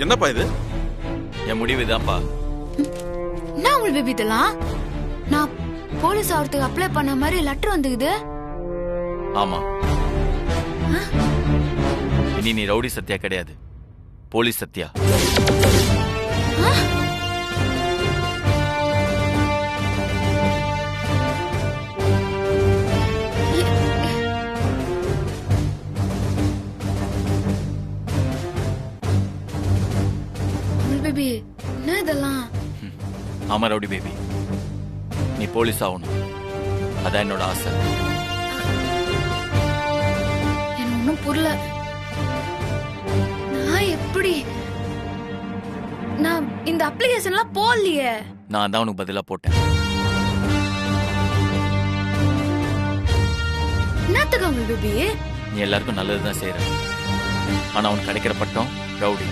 என்னப்பா இது? என் முடிவு இதான்ப்பா. என்ன அமுல் பேபி இதெல்லாம்? நான் போலீஸ் ஆகிறதுக்கு அப்ளை பண்ண மாதிரி லெட்டர் வந்துக்குது. ஆமா, இனி நீ ரவுடி சத்யா கிடையாது, போலீஸ் சத்யா. பேபி என்ன இதெல்லாம்? ஆமா ரவுடி பேபி, நீ போலீஸ் ஆகணும், அதான் என்னோட ஆசை. எனக்கு ஒன்னும் புரியல. நான் எப்படி? நான் இந்த அப்ளிகேஷன்லாம் போடலையே. நான் தான் உனக்கு பதிலா போட்டேன். என்னத்துக்கு அமுல் பேபி? நீ எல்லாருக்கும் நல்லதுதான் செய்யற, ஆனா உனக்கு கிடைக்கிற பட்டம் ரவுடி.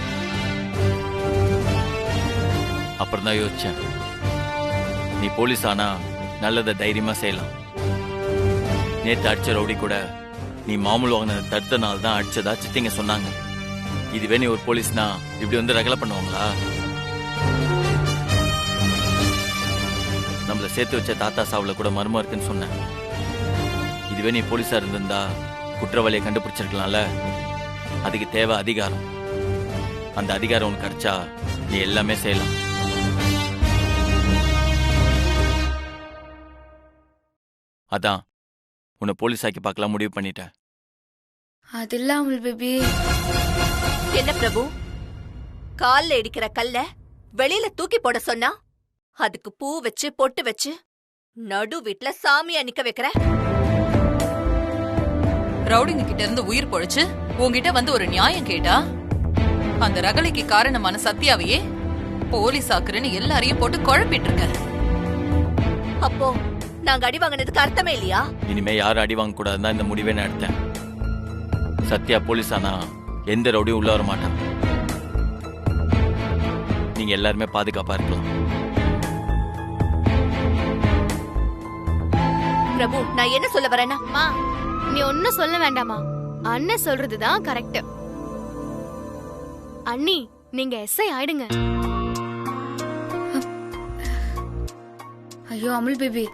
அப்புறம் தான் யோசிச்சேன், நீ போலீஸ் ஆனா நல்லதை தைரியமா செய்யலாம். நேத்து அடிச்ச ரவுடி கூட நீ மாமூல் வாங்கின தடுத்த நாள் தான் அடிச்சதா சித்திங்க சொன்னாங்க. இதுவே நீ ஒரு போலீஸ்னா இப்படி வந்து ரகலை பண்ணுவாங்களா? நம்மள சேர்த்து வச்ச தாத்தா சாவுல கூட மர்மம் இருக்குன்னு சொன்னேன். இதுவே நீ போலீஸா இருந்திருந்தா குற்றவாளியை கண்டுபிடிச்சிருக்கலாம்ல. அதுக்கு தேவை அதிகாரம். அந்த அதிகாரம் உனக்கு கிடைச்சா நீ எல்லாமே செய்யலாம். அதான் உன்னை போலீஸ் ஆக்கி பார்க்கலாம் முடிவு பண்ணிட்டேன். அது இல்ல அமுல் பேபி. என்ன பிரபு, கால்ல இடிக்கிற கல்ல வெளியில தூக்கி போட சொன்னா அதுக்கு பூ வச்சு பொட்டு வச்சு நடு வீட்ல சாமியா நிக்க வைக்கிற? ரவுடிங்க கிட்ட இருந்து உயிர் பொழைச்சு உங்ககிட்ட வந்து ஒரு நியாயம் கேட்டா அந்த ரகளைக்கு காரணமான சத்யாவையே போலீஸ் ஆக்குறேன்னு எல்லாரையும் போட்டு குழப்பிட்டு இருக்க. அப்போ நாங்க அடி வாங்கினதுக்கு அர்த்தமே இல்லையா? இனிமே யாரும் அடி வாங்க கூடாதுதான் இந்த முடிவே நான் எடுத்தேன். சத்யா போலீஸ் ஆனா எந்த ரவுடியும் உள்ள வர மாட்டான். நீங்க எல்லாருமே பாதுகாப்பா இருக்கலாம். பிரபு, நான் என்ன சொல்ல வரேன்னா, நீ ஒன்னும் சொல்ல வேண்டாமா, அண்ணன் சொல்றதுதான் கரெக்ட். அண்ணி, நீங்க எஸ்ஐ ஆயிடுங்க. ஐயோ அமுல் பேபி,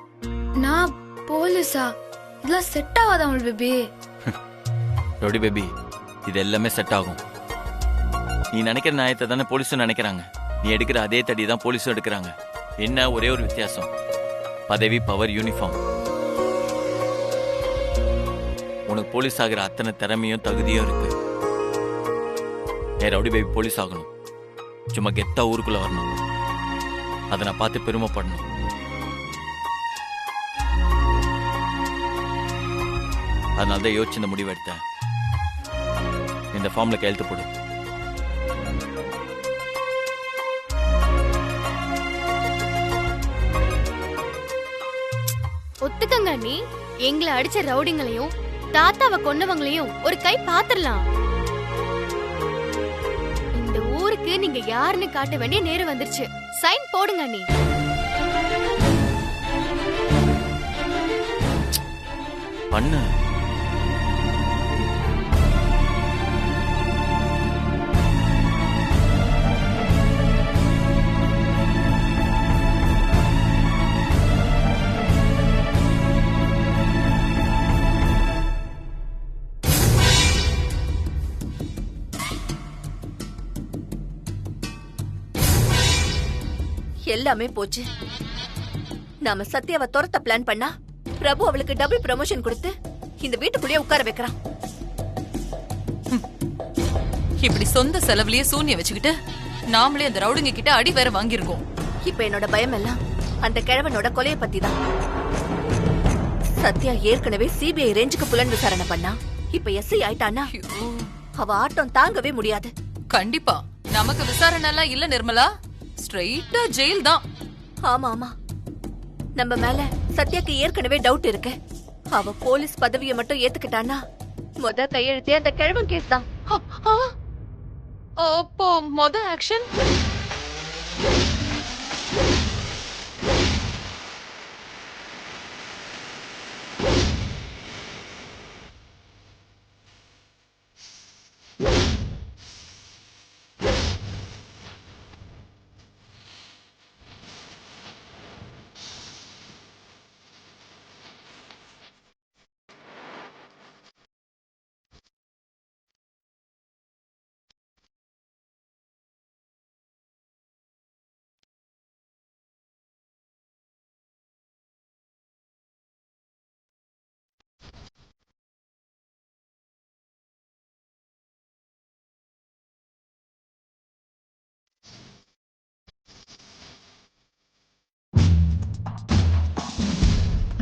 நான் போலீஸா? இதெல்லாம் செட் ஆகாத அமுல் பேபி. ரவுடி பேபி, இது எல்லாமே செட் ஆகும். நீ நினைக்கிற நியாயத்தை தானே போலீஸும் நினைக்கிறாங்க. நீ எடுக்கிற அதே தடி தான் போலீஸும் எடுக்கிறாங்க. என்ன ஒரே ஒரு வித்தியாசம், பதவி, பவர், யூனிஃபார்ம். உனக்கு போலீஸ் ஆகிற அத்தனை திறமையும் தகுதியும் இருக்கு. ரவுடி பேபி போலீஸ் ஆகணும், சும்மா கெத்தா ஊருக்குள்ள வரணும், அதை நான் பார்த்து பெருமைப்படணும். அதனால தான் யோசிச்சு இந்த முடிவு எடுத்தேன். இந்த ஃபார்ம்ல கையெழுத்து போடு. ஒத்துக்கங்க அண்ணி, எங்களை அடிச்ச ரவுடிங்களையும் தாத்தாவை கொன்னவங்களையும் ஒரு கை பாத்துரலாம். இந்த ஊருக்கு நீங்க யாருன்னு காட்ட வேண்டிய நேரம் வந்துருச்சு. சைன் போடுங்க அண்ணி. பண்ணு. எல்லாமே போச்சு. நாம சத்யாவை துரத்த பிளான் பண்ணா பிரபு அவளுக்கு டபுள் ப்ரமோஷன் கொடுத்து இந்த வீட்டுக்குள்ளேயே உட்கார வைக்கிறான். இப்படி சொந்த செலவுலயே சூன்ய வச்சுக்கிட்டு நாமளே அந்த ரவுடிங்க கிட்ட அடி வேற வாங்கிருக்கோம். இப்ப என்னோட பயம் எல்லாம் அந்த கிழவனோட கொலைய பத்தி தான். சத்யா ஏற்கனவே சிபிஐ ரேஞ்சுக்கு புலன் விசாரணை பண்ணா, இப்ப எஸ்ஐ ஆயிட்டானா அவ ஆட்டம் தாங்கவே முடியாது. கண்டிப்பா நமக்கு விசாரணை எல்லாம் இல்ல நிர்மலா, ஸ்ட்ரைட்டா ஜெயில் தான். ஆமா ஆமா, நம்ம மேல சத்யாக்கு ஏற்கனவே டவுட் இருக்கு. அவ போலீஸ் பதவியை மட்டும் ஏத்துக்கிட்டானா கையெழுத்தே அந்த கிழவன் கேஸ் தான். அப்போ ஆக்ஷன்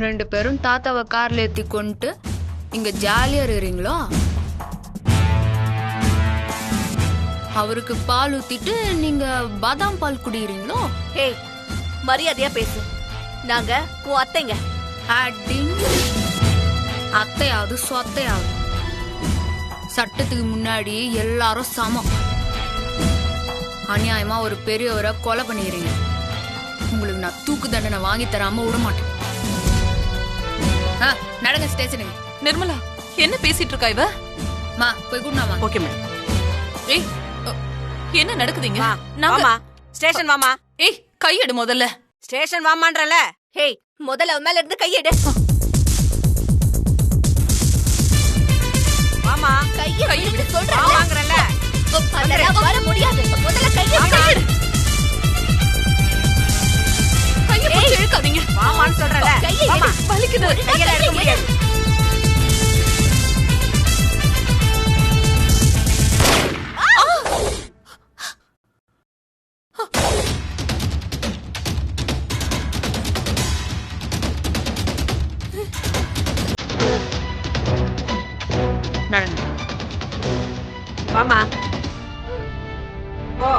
2 பேரும் தாத்தாவை கார்ல ஏத்தி கொண்டு இங்க ஜாலியா இருக்கிறீங்களோ? அவருக்கு பால் ஊத்திட்டு நீங்க பாதாம் பால் குடிக்கிறீங்களோ? ஹே, மரியாதையா பேசு. நாங்க உன் அத்தைங்க. அடிங். அத்தையாவது சொத்தையாவது சட்டத்துக்கு முன்னாடி எல்லாரும் சமம். அநியாயமா ஒரு பெரியவரை கொலை பண்ணிடுறீங்க. உங்களுக்கு நான் தூக்கு தண்டனை வாங்கி தராம விட மாட்டேன். நடங்க ஸ்டேஷனுக்கு. நிர்மலா, என்ன பேசிட்டு இருக்கா இவ? மா போய் கூட்டினாமா. Okay madam. ஏய், என்ன நடக்குதுங்க? வாமா ஸ்டேஷன் வாமா. ஏய், கையெடு முதல்ல. ஸ்டேஷன் வாமான்றல. ஹே, முதல்ல அவன் மேல இருந்து கையெடு. வாமா. கையை விட சொல்றேன். வாங்கறல. அதெல்லாம் வர முடியாது. முதல்ல கையெடு. கையை பிடிச்சு இழுக்காதீங்க. வாமான்னு சொல்றல. வாமா. வலிக்குது. கையில எடுக்க முடியாது. நடங்க. வாமா. ஓ.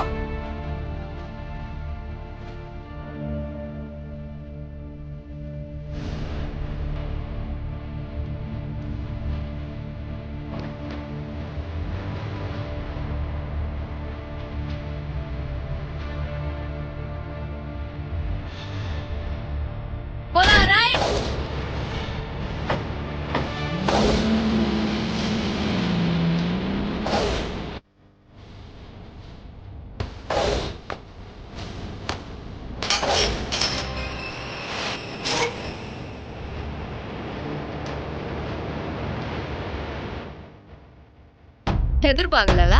எதிர்பார்க்கல.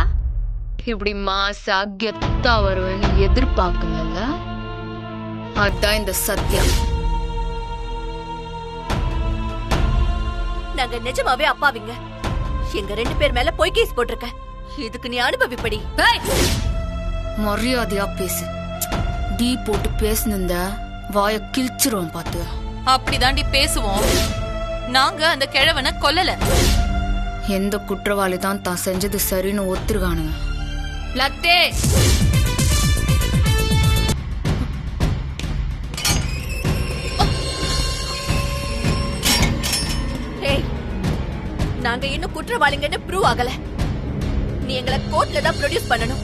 இப்படி மாசா கெத்தா வருவேன்னு எதிர்பார்க்கல. அதான் இந்த சத்தியம். நாங்க நிஜமாவே அப்பாவிங்க. எங்க 2 பேர் மேல பொய் கேஸ் போட்டிருக்க. இதுக்கு நீ அனுபவிப்படி. மரியாதையா பேசு. டீ போட்டு பேசுன வாய கிழிச்சிரும் பாத்து. அப்படிதாண்டி பேசுவோம். நாங்க அந்த கிழவனை கொல்லல. எந்த குற்றவாளி தான் தான் செஞ்சது சரின்னு ஒத்துருக்கானுங்க. லத்தே, நாங்க இன்னும் குற்றவாளிங்கன்னு ப்ரூவ் ஆகல. நீ எங்களை கோர்ட்ல தான் ப்ரொடியூஸ் பண்ணணும்.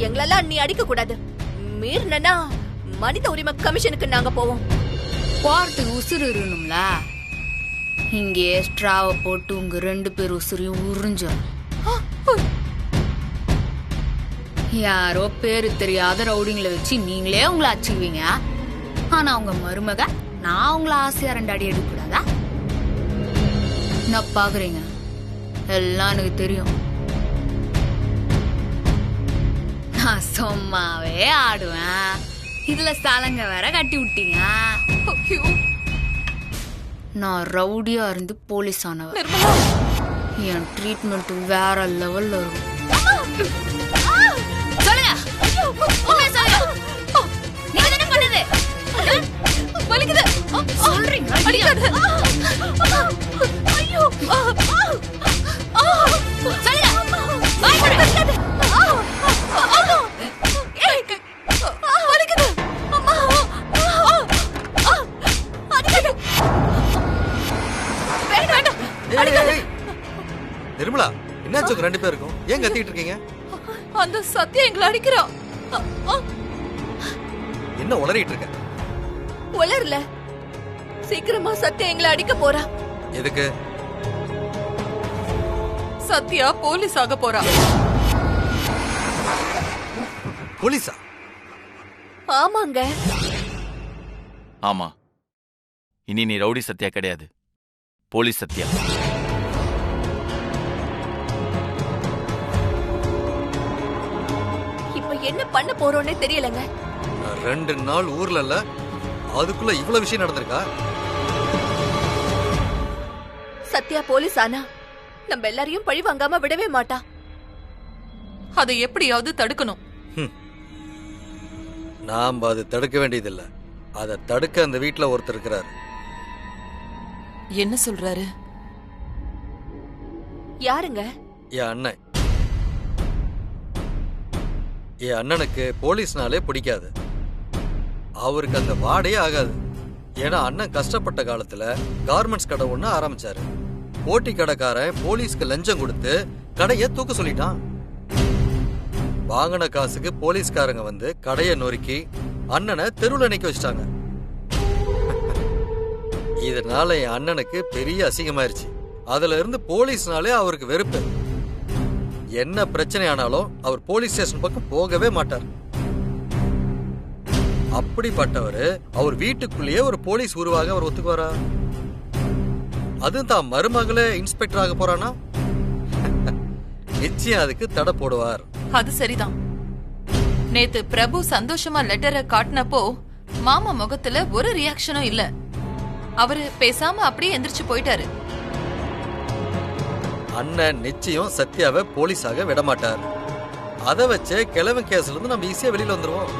எங்களெல்லாம் நீ அடிக்க கூடாது. மீறினா மனித உரிமை கமிஷனுக்கு நாங்க போவோம். போறதுக்கு உசுறு இருக்கணும்ல. இங்கே ஸ்ட்ராவை போட்டு உங்க 2 பேர் உசுரையும் உறிஞ்சோம். யாரோ பேரு தெரியாத ரவுடிங்களை வச்சு நீங்களே உங்களை அச்சுக்குவீங்க. ஆனா உங்க மருமக நான் உங்களை ஆசையா 2 அடி எடுக்க கூடாதா? என்ன பாக்குறீங்க? எல்லாம் எனக்கு தெரியும். நான் சும்மாவே ஆடுவேன். இதுல சலங்க வேற கட்டி விட்டீங்க. நான் ரவுடியா இருந்து போலீஸ் ஆனவன். என் ட்ரீட்மெண்ட் வேற லெவல்ல இருக்கும். சொல்லுங்க. நீங்க என்ன பண்ணுது? வலிக்குது. சொல்றீங்க. அடிக்காத. ஐயோ. சொல்லுங்க. வாய் மூடு. வலிக்குது. அம்மா. அடிக்காத. நிர்மலா, என்னாச்சு 2 பேருக்கும்? ஏன் கத்திட்டு இருக்கீங்க? அந்த சத்தியம் எங்களை அடிக்கிறான். என்ன உளறிட்டு இருக்க? உளரல. சீக்கிரமா சத்யா எங்களை அடிக்க போறா. எதுக்கு? சத்யா போலீஸ் ஆக போறா. போலீஸா? ஆமாங்க. ஆமா, இனி நீ ரவுடி சத்யா கிடையாது, போலீஸ் சத்யா. இப்ப என்ன பண்ண போறோம்னே தெரியலங்க. 2 நாள் ஊர்ல இல்ல, அதுக்குள்ள இவ்வளவு விஷயம் நடந்திருக்கா? சத்யா போலீஸ் ஆனா நம்ம எல்லாரையும் பழி வாங்காம விடவே மாட்டா. அதை எப்படியாவது தடுக்கணும். நாம அது தடுக்க வேண்டியதில்லை. அதை தடுக்க அந்த வீட்டுல ஒருத்தர் இருக்கிறாரு. என்ன சொல்றாரு? யாருங்க? என் அண்ணன். என் அண்ணனுக்கு போலீஸ்னாலே பிடிக்காது. அவருக்கு அந்த வாடையே ஆகாது. ஏன்னா அண்ணன் கஷ்டப்பட்ட காலத்துல கார்மெண்ட்ஸ் கடை ஒண்ணு ஆரம்பிச்சாரு. போட்டி கடைக்காரன் போலீஸ்க்கு லஞ்சம் கொடுத்து கடையை தூக்க சொல்லிட்டான். வாங்கின காசுக்கு போலீஸ்காரங்க வந்து கடையை நொறுக்கி அண்ணனை தெருவுல நிக்க வச்சிட்டாங்க. இதனால என் அண்ணனுக்கு பெரிய அசிங்கமாயிருச்சு. அதுல இருந்து போலீஸ்னாலே அவருக்கு வெறுப்பு. என்ன பிரச்சனை ஆனாலும் அவர் போலீஸ் ஸ்டேஷன் பக்கம் போகவே மாட்டார். அப்படிப்பட்டவர் அவர் வீட்டுக்குள்ளேயே ஒரு போலீஸ் உருவாக அவர் ஒத்துக்குவாரா? அதுவும் தான் மருமகளே இன்ஸ்பெக்டர் ஆக போறானா? நிச்சயம் அதுக்கு தடை போடுவார். அது சரிதான். நேத்து பிரபு சந்தோஷமா லெட்டரை காட்டினப்போ மாமா முகத்துல ஒரு ரியாக்ஷனும் இல்ல. அவரு பேசாம அப்படியே எந்திரிச்சு போயிட்டாரு. அண்ணன் நிச்சயம் சத்யாவை போலீஸாக விடமாட்டார். அதை வச்சு கிழவன் கேஸ்ல இருந்து நம்ம ஈஸியா வெளியில வந்துருவோம்.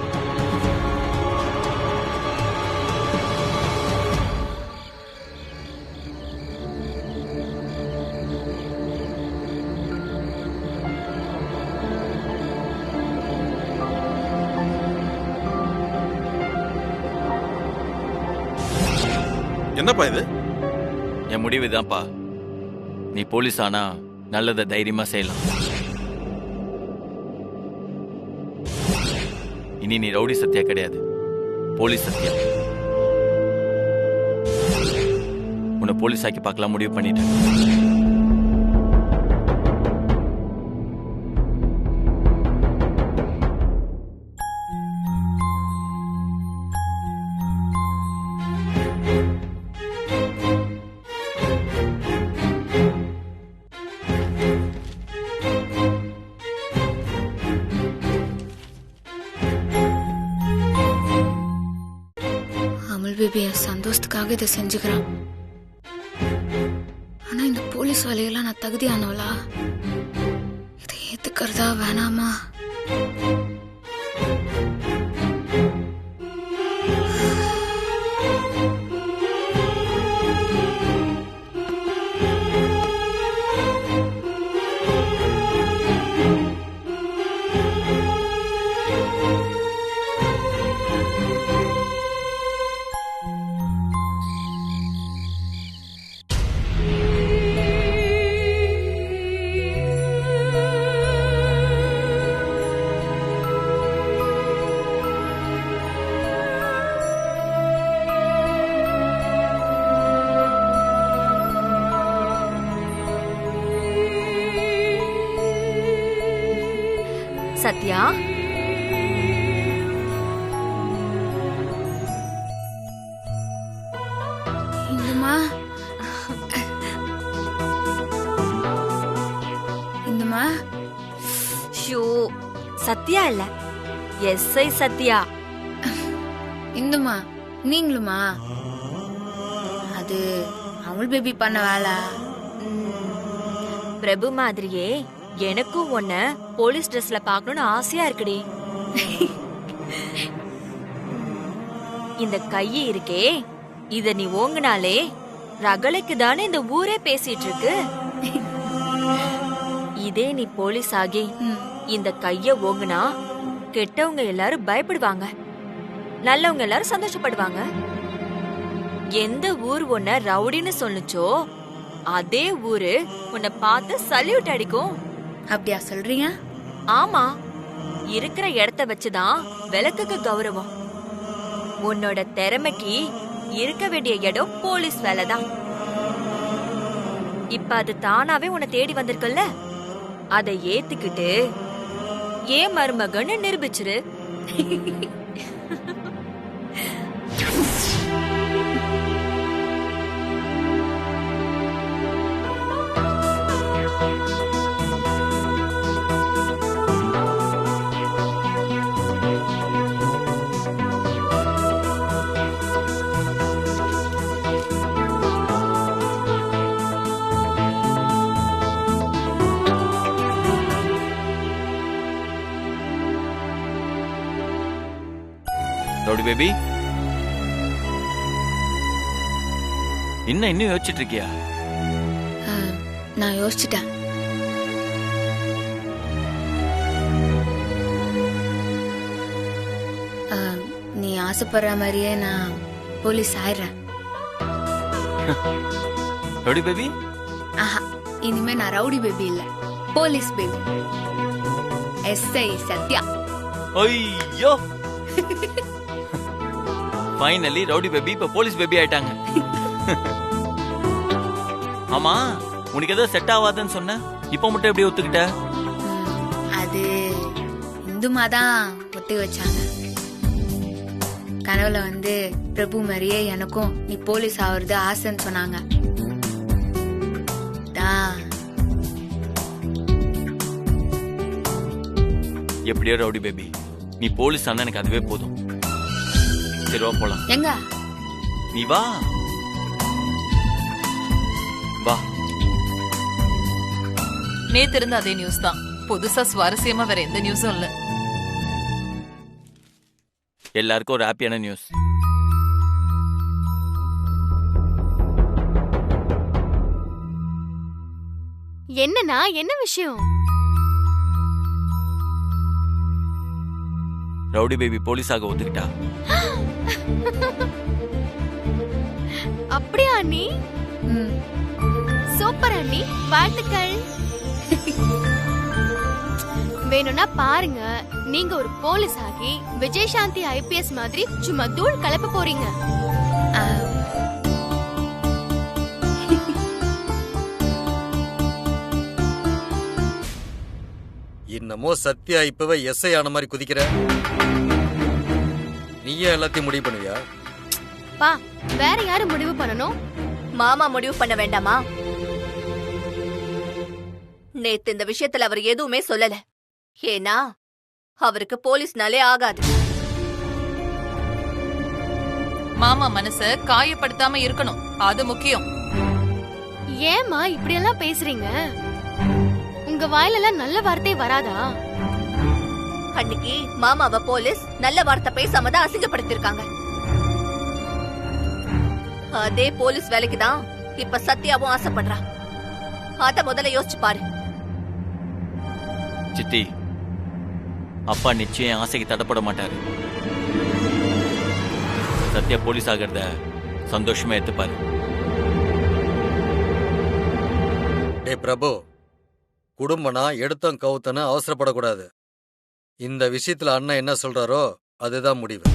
என்னப்பா இது? என் முடிவுதான்ப்பா. நீ போலீஸ் ஆனா நல்லதை தைரியமா செய்யலாம். இனி நீ ரவுடி சத்யா கிடையாது, போலீஸ் சத்யா. உன்னை போலீஸ் ஆக்கி பார்க்கலாம் முடிவு பண்ணிட்டேன். பேபி என் சந்தோஷத்துக்காக இதை செஞ்சுக்கிறான். ஆனா இந்த போலீஸ் வேலையெல்லாம் நான் தகுதியானவளா? இதை ஏத்துக்கிறதா வேணாமா? சத்யா, இந்துமா, இந்துமா. ஷோ, சத்யா இல்ல, எஸ்ஐ சத்யா. இந்துமா, நீங்களுமா? அது அமுல் பேபி பண்ண வேலை. பிரபு மாதிரியே எனக்கும் உன்ன போலீஸ் ட்ரெஸ்ல பாக்கணும்னு ஆசையா இருக்குடி. இந்த கையை இருக்கே, இத நீ ஓங்கினாலே ரகலைக்கு தானே இந்த ஊரே பேசிட்டு இருக்கு. இதே நீ போலீஸ் ஆகி இந்த கைய ஓங்குனா கெட்டவங்க எல்லாரும் பயப்படுவாங்க, நல்லவங்க எல்லாரும் சந்தோஷப்படுவாங்க. எந்த ஊர் உன்ன ரவுடின்னு சொல்லுச்சோ அதே ஊரு உன்னை பார்த்து சல்யூட் அடிக்கும். அப்படியா சொல்றீங்க? ஆமா, இருக்கிற இடத்த வச்சுதான் விளக்குக்கு கௌரவம். உன்னோட திறமைக்கு இருக்க வேண்டிய இடம் போலீஸ் வேலைதான். இப்ப அது தானாவே உன்னை தேடி வந்திருக்குல்ல, அதை ஏத்துக்கிட்டு ஏன் மருமகன்னு நிரூபிச்சிரு. ரவுடி பேபி, இன்னும் யோசிச்சுட்டு இருக்கியா? நான் யோசிச்சுட்டேன். நீ ஆசைப்படுற மாதிரியே நான் போலீஸ் ஆயிடுறேன். Rowdy baby? ஆஹா, இனிமே நான் ரவுடி பேபி இல்ல, போலீஸ் பேபி. எஸ்ஐ சத்யா. ஐயோ, ஃபைனலி ரவுடி பேபி இப்ப போலீஸ் பேபி ஆயிட்டாங்க. ஆமா, உனக்கு ஏதோ செட் ஆகாதுன்னு சொன்ன, இப்ப மட்டும் எப்படி ஒத்துக்கிட்ட? அது இந்துமா தான் ஒத்தி வச்சாங்க. கனவுல வந்து பிரபு மாதிரியே எனக்கும் நீ போலீஸ் ஆவறது ஆசைன்னு சொன்னாங்க. எப்படியோ ரவுடி பேபி, நீ போலீஸ் ஆனா எனக்கு அதுவே போதும். சரி வா போலாம். எங்க? நீ வா வா. நேத்து இருந்த அதே நியூஸ் தான், புதுசா சுவாரஸ்யமா வேற எந்த நியூஸும் இல்ல. எல்லாருக்கும் ஒரு ஹாப்பியான நியூஸ். என்னன்னா என்ன விஷயம்? ரவுடி பேபி போலீஸாக ஒத்துக்கிட்டா. அப்படியா அண்ணி? சூப்பர் அண்ணி, வாழ்த்துக்கள். வேணும்னா பாருங்க, நீங்க ஒரு போலீஸ் ஆகி விஜயசாந்தி ஐபிஎஸ் மாதிரி சும்மா தூள் கலப்ப போறீங்க. இன்னமோ சத்யா இப்பவே எஸ்ஐ ஆன மாதிரி குதிக்கிற. நீயே எல்லாத்தையும் முடிவு பண்ணுவியா? பா, வேற யாரு முடிவு பண்ணணும்? மாமா முடிவு பண்ண வேண்டாமா? நேத்து இந்த விஷயத்துல அவர் எதுவுமே சொல்லல. ஏன்னா அவருக்கு போலீஸ்னாலே ஆகாது. மாமா மனச காயப்படுத்தாம இருக்கணும், அது முக்கியம். ஏமா இப்படி எல்லாம் பேசுறீங்க? உங்க வாயிலெல்லாம் நல்ல வார்த்தை வராதா? அன்னைக்கு மாமாவ போலீஸ் நல்ல வார்த்தை பேசாம தான் அசிங்கப்படுத்திருக்காங்க. அதே போலீஸ் வேலைக்கு தான் இப்ப சத்யாவும் ஆசைப்படுறா. அத முதல்ல யோசிச்சு பாரு. சித்தி, அப்பா நிச்சயம் ஆசைக்கு தடப்பட மாட்டாரு. சத்யா போலீஸ் ஆகிறத சந்தோஷமா ஏத்துப்பாரு. டே பிரபு, குடும்பனா எடுத்தம் கவுத்தன அவசரப்படக்கூடாது. இந்த விஷயத்துல அண்ணன் என்ன சொல்றாரோ அதுதான் முடிவு.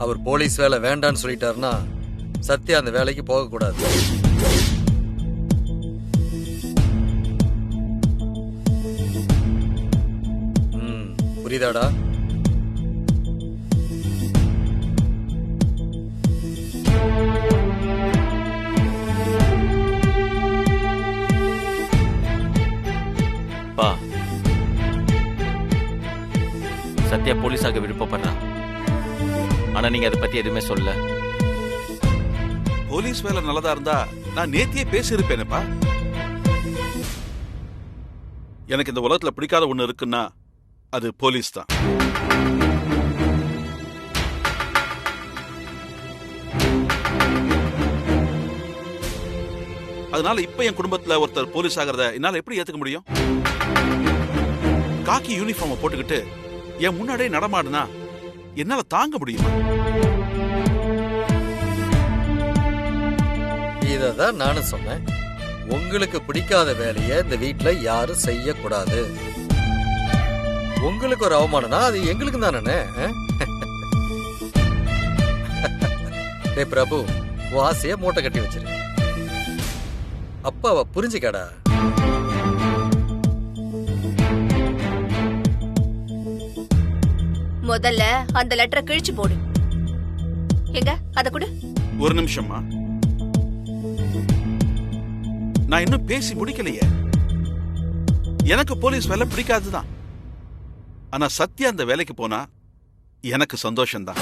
அவர் போலீஸ் வேலை வேண்டான்னு சொல்லிட்டாருன்னா சத்யா அந்த வேலைக்கு போகக்கூடாது. புரியுதாடா? பா, சத்யா போலீஸாக விருப்பப்படுறா. ஆனா நீங்க அதை பத்தி எதுவுமே சொல்ல. போலீஸ் வேலை நல்லதா இருந்தா நான் நேத்தியே பேசியிருப்பேனப்பா. எனக்கு இந்த உலகத்துல பிடிக்காத ஒண்ணு இருக்குன்னா அது போலீஸ் தான். அதனால இப்ப என் குடும்பத்துல ஒருத்தர் போலீஸ் ஆகிறத என்னால எப்படி ஏத்துக்க முடியும்? காக்கி யூனிஃபார்ம் போட்டுக்கிட்டு என் முன்னாடியே நடமாடுனா என்னால தாங்க முடியுமா? இததான் நானும் சொன்னேன். உங்களுக்கு பிடிக்காத வேலையை இந்த வீட்டுல யாரும் செய்யக்கூடாது. உங்களுக்கு ஒரு அவமானம்னா அது எங்களுக்கு தானே. டே பிரபு, உன் ஆசைய மூட்டை கட்டி வச்சிரு. அப்பாவை புரிஞ்சுக்கடா. முதல்ல அந்த லெட்டரை கிழிச்சு போடு. எங்க அத கொடு. ஒரு நிமிஷமா, நான் இன்னும் பேசி முடிக்கலையே. எனக்கு போலீஸ் வேலை பிடிக்காதுதான். ஆனா சத்யா அந்த வேலைக்கு போனா எனக்கு சந்தோஷம்தான்.